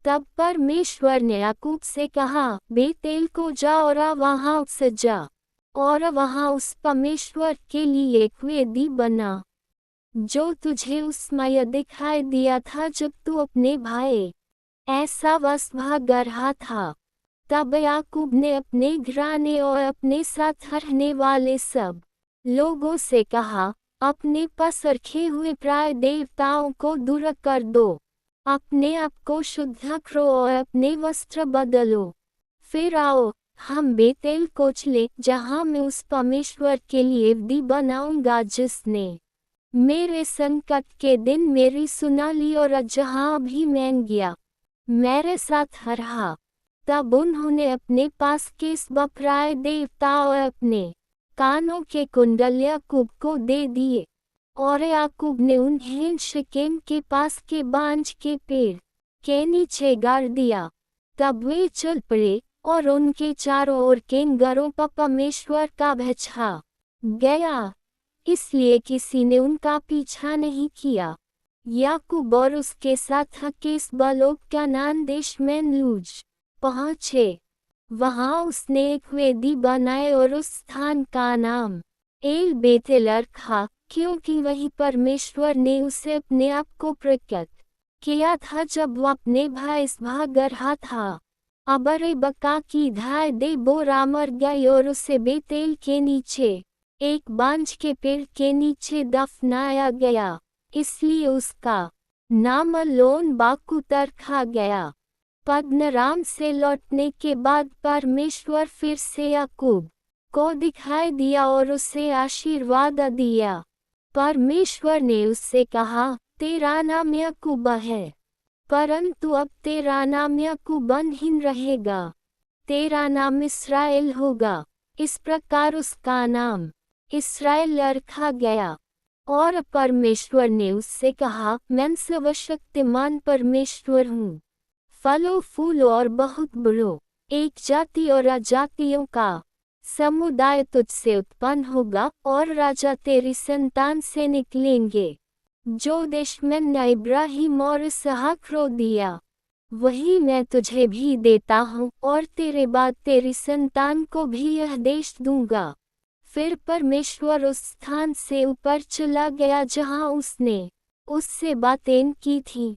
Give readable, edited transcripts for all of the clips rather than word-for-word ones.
तब परमेश्वर ने याकूब से कहा, बेतेल को जा और वहाँ सजा, और वहाँ उस परमेश्वर के लिए एक वेदी बना, जो तुझे उस समय दिखाई दिया था जब तू अपने भाई ऐसा भाग रहा था। तब याकूब ने अपने घराने और अपने साथ रहने वाले सब लोगों से कहा, अपने पास रखे हुए प्राय देवताओं को दूर कर दो, अपने आप को शुद्ध करो और अपने वस्त्र बदलो। फिर आओ, हम बेतेल को चले, जहाँ मैं उस परमेश्वर के लिए वेदी बनाऊंगा जिसने मेरे संकट के दिन मेरी सुना ली और जहाँ भी मैं गया मेरे साथ रहा। तब उन्होंने अपने पास के प्राय देवता और अपने कानों के कुंडल याकूब को दे दिए, और याकूब ने उन्हें शकेम के पास के बांज के पेड़ के नीचे गाड़ दिया। तब वे चल पड़े, और उनके चारों ओर के घरों पर परमेश्वर का भय छा गया, इसलिए किसी ने उनका पीछा नहीं किया। याकूब और उसके साथ हकीस लोग कनान देश में लूज पहुँचे। वहाँ उसने एक वेदी बनाए और उस स्थान का नाम एल बेतेल रखा, क्योंकि वही परमेश्वर ने उसे अपने आप को प्रकट किया था जब वह अपने भाई भाग रहा था। अब रेबका की धाय देबोरा मर गई और उसे बेतेल के नीचे एक बांज के पेड़ के नीचे दफनाया गया, इसलिए उसका नाम लोन बाकूत रखा गया। पद्दनराम से लौटने के बाद परमेश्वर फिर से याकूब को दिखाई दिया और उसे आशीर्वाद दिया। परमेश्वर ने उससे कहा, तेरा नाम याकूब है, परंतु अब तेरा नाम याकूब नहीं रहेगा, तेरा नाम इस्राएल होगा। इस प्रकार उसका नाम इस्राएल रखा गया। और परमेश्वर ने उससे कहा, मैं सर्वशक्तिमान परमेश्वर हूँ। फलो फूलो और बहुत बढ़ो, एक जाति और अजातियों का समुदाय तुझसे उत्पन्न होगा, और राजा तेरी संतान से निकलेंगे। जो देश मैंने इब्राहिम और इसहाक को दिया, वही मैं तुझे भी देता हूँ, और तेरे बाद तेरी संतान को भी यह देश दूंगा। फिर परमेश्वर उस स्थान से ऊपर चला गया जहाँ उसने उससे बातें की थी।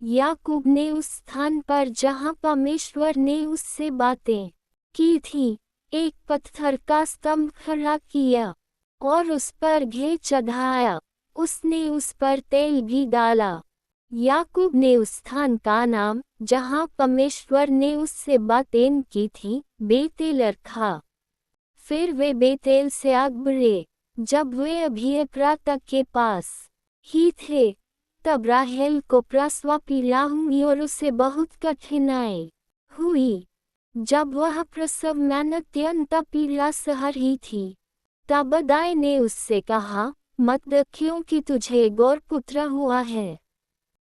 याकूब ने उस स्थान पर जहाँ परमेश्वर ने उससे बातें की थी, एक पत्थर का स्तंभ खड़ा किया और उस पर घी चढ़ाया। उसने उस पर तेल भी डाला। याकूब ने उस स्थान का नाम, जहाँ परमेश्वर ने उससे बातें की थी, बेतेल रखा। फिर वे बेतेल से आगे बढ़े। जब वे अभी एप्राता के पास ही थे, तब राहेल को प्रसव पीड़ा हुई और उसे बहुत कठिनाई हुई। जब वह प्रसव में अत्यंत पीड़ा सह रही थी, तब दाई ने उससे कहा, मत डर, क्योंकि तुझे गौर पुत्र हुआ है।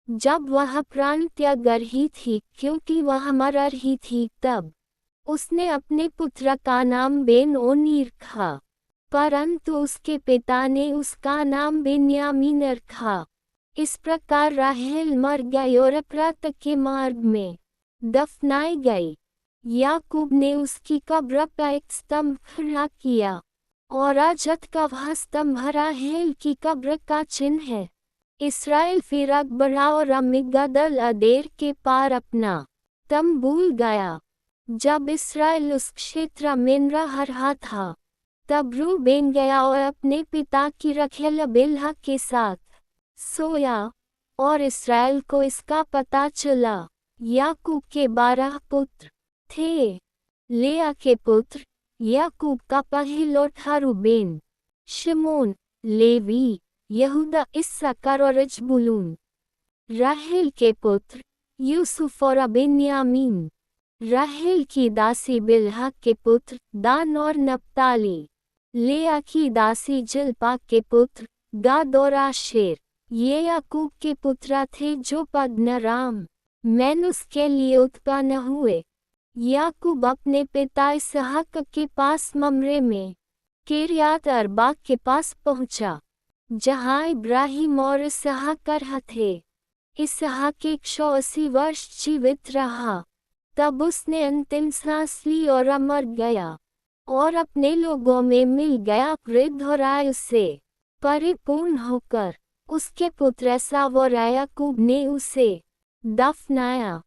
जब वह प्राण त्याग रही थी, क्योंकि वह मर रही थी, तब उसने अपने पुत्र का नाम बेन-ओनी रखा, परंतु उसके पिता ने उसका नाम बेन्यामीन रखा। इस प्रकार राहेल मर गई और एप्राता के मार्ग में दफनाई गई। याकूब ने उसकी कब्र पर एक स्तंभ खड़ा किया, और आजत का वह स्तंभ राहेल की कब्र का चिन्ह है। इस्राएल फिर आगे बढ़ा और अम्मीगदल अदेर के पार अपना तंबू गया। जब इस्राएल उस क्षेत्र में रहा था, तब रूबेन गया और अपने पिता की रखेल बिल्हा के साथ सोया, और इस्राएल को इसका पता चला। याकूब के 12 पुत्र थे। लेआ के पुत्र याकूब का पहिलौठा रूबेन, शिमोन, लेवी, यहूदा, इस्साकार और जबूलून। राहेल के पुत्र यूसुफ और बेन्यामीन। राहेल की दासी बिल्हा के पुत्र दान और नप्ताली। लेआ की दासी जिल्पा के पुत्र गाद और आशेर। ये याकूब के पुत्र थे जो पद्दनराम में उसके लिए उत्पन्न हुए। याकूब अपने पिता इसहाक के पास ममरे में किर्यात अर्बा के पास पहुंचा, जहां इब्राहिम और इसहाक रहते थे। इसहाक 180 वर्ष जीवित रहा। तब उसने अंतिम सांस ली और मर गया और अपने लोगों में मिल गया। वृद्ध और आयु से परिपूर्ण होकर उसके पुत्र एसाव और याकूब ने उसे दफनाया।